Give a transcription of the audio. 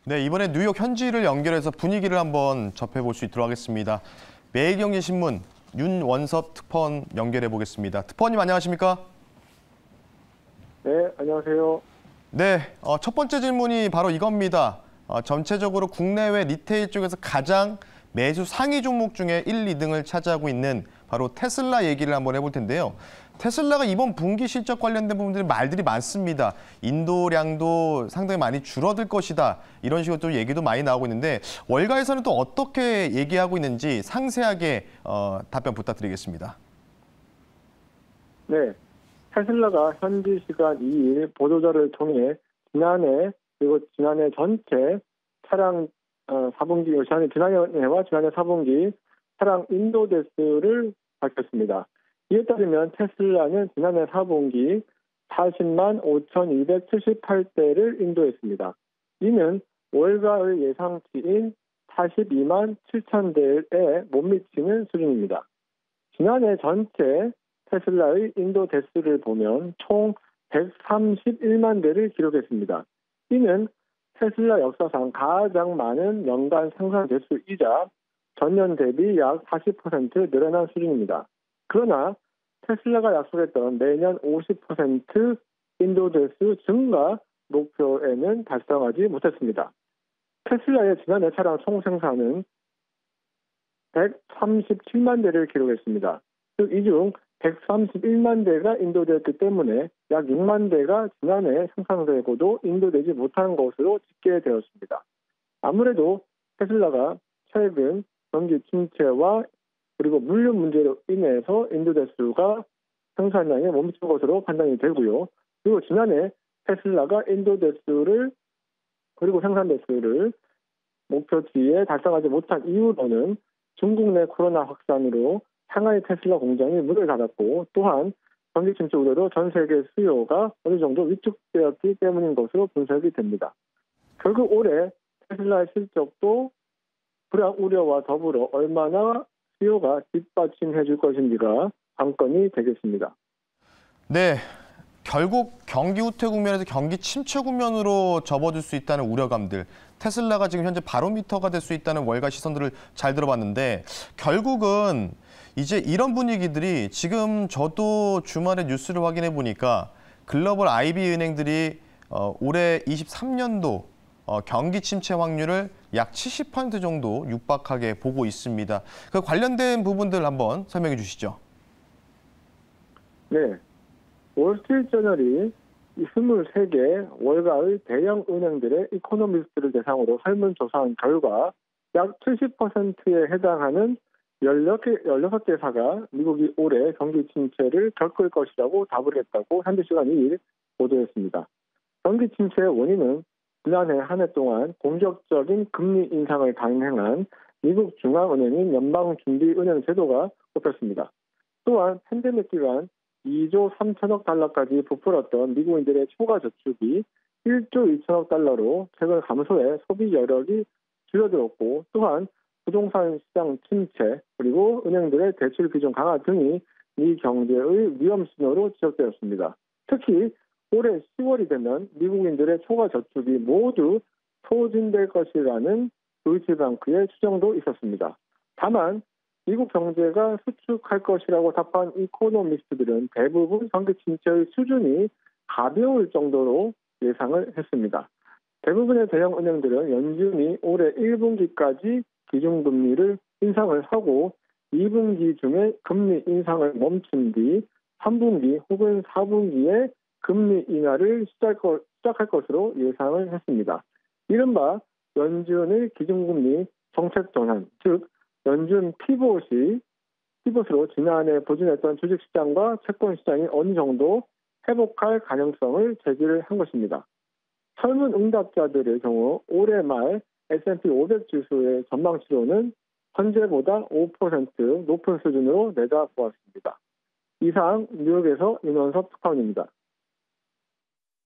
네, 이번에 뉴욕 현지를 연결해서 분위기를 한번 접해볼 수 있도록 하겠습니다. 매일경제신문 윤원섭 특파원 연결해 보겠습니다. 특파원님 안녕하십니까? 네, 안녕하세요. 네, 첫 번째 질문이 바로 이겁니다. 전체적으로 국내외 리테일 쪽에서 가장 매수 상위 종목 중에 1, 2등을 차지하고 있는 바로 테슬라 얘기를 한번 해볼 텐데요. 테슬라가 이번 분기 실적 관련된 부분들이 말들이 많습니다. 인도량도 상당히 많이 줄어들 것이다. 이런 식으로 또 얘기도 많이 나오고 있는데 월가에서는 또 어떻게 얘기하고 있는지 상세하게 답변 부탁드리겠습니다. 네, 테슬라가 현지 시간 2일 보도자를 통해 지난해 그리고 지난해 전체 차량 4분기, 지난해와 지난해 4분기 차량 인도 대수를 밝혔습니다. 이에 따르면 테슬라는 지난해 4분기 40만 5,278대를 인도했습니다. 이는 월가의 예상치인 42만 7,000대에 못 미치는 수준입니다. 지난해 전체 테슬라의 인도 대수를 보면 총 131만 대를 기록했습니다. 이는 테슬라 역사상 가장 많은 연간 생산 대수이자 전년 대비 약 40% 늘어난 수준입니다. 그러나 테슬라가 약속했던 매년 50% 인도 대수 증가 목표에는 달성하지 못했습니다. 테슬라의 지난해 차량 총 생산은 137만 대를 기록했습니다. 즉, 이 중 131만 대가 인도되었기 때문에 약 6만 대가 지난해 생산되고도 인도되지 못한 것으로 집계되었습니다. 아무래도 테슬라가 최근 경기 침체와 그리고 물류 문제로 인해서 인도 대수가 생산량에 멈춘 것으로 판단이 되고요. 그리고 지난해 테슬라가 인도 대수를 그리고 생산 대수를 목표치에 달성하지 못한 이유로는 중국 내 코로나 확산으로 상하이 테슬라 공장이 문을 닫았고 또한 경기 침체 우려로 전 세계 수요가 어느 정도 위축되었기 때문인 것으로 분석이 됩니다. 결국 올해 테슬라의 실적도 불황 우려와 더불어 얼마나 수요가 뒷받침해 줄 것인지가 관건이 되겠습니다. 네, 결국 경기 후퇴 국면에서 경기 침체 국면으로 접어들 수 있다는 우려감들, 테슬라가 지금 현재 바로미터가 될 수 있다는 월가 시선들을 잘 들어봤는데 결국은 이제 이런 분위기들이 지금 저도 주말에 뉴스를 확인해 보니까 글로벌 IB 은행들이 올해 23년도 경기 침체 확률을 약 70% 정도 육박하게 보고 있습니다. 그 관련된 부분들 한번 설명해 주시죠. 네, 월스트리트저널이 23개 월가의 대형 은행들의 이코노미스트를 대상으로 설문조사한 결과 약 70%에 해당하는 16개사가 미국이 올해 경기 침체를 겪을 것이라고 답을 했다고 현지시간 2일 보도했습니다. 경기 침체의 원인은 지난해 한 해 동안 공격적인 금리 인상을 강행한 미국 중앙은행인 연방준비은행 제도가 꼽혔습니다. 또한 팬데믹 기간 2조 3천억 달러까지 부풀었던 미국인들의 초과 저축이 1조 2천억 달러로 최근 감소해 소비 여력이 줄어들었고 또한 부동산 시장 침체 그리고 은행들의 대출 비중 강화 등이 미 경제의 위험 신호로 지적되었습니다. 특히 올해 10월이 되면 미국인들의 초과 저축이 모두 소진될 것이라는 도이치뱅크의 추정도 있었습니다. 다만 미국 경제가 수축할 것이라고 답한 이코노미스트들은 대부분 경기 침체의 수준이 가벼울 정도로 예상을 했습니다. 대부분의 대형 은행들은 연준이 올해 1분기까지 기준금리를 인상을 하고 2분기 중에 금리 인상을 멈춘 뒤 3분기 혹은 4분기에 금리 인하를 시작할 것으로 예상을 했습니다. 이른바 연준의 기준금리 정책 전환, 즉 연준 피봇으로 지난해 부진했던 주식시장과 채권시장이 어느 정도 회복할 가능성을 제기를 한 것입니다. 설문 응답자들의 경우 올해 말 S&P 500 지수의 전망치로는 현재보다 5% 높은 수준으로 내다보았습니다. 이상 뉴욕에서 윤원섭 특파원입니다.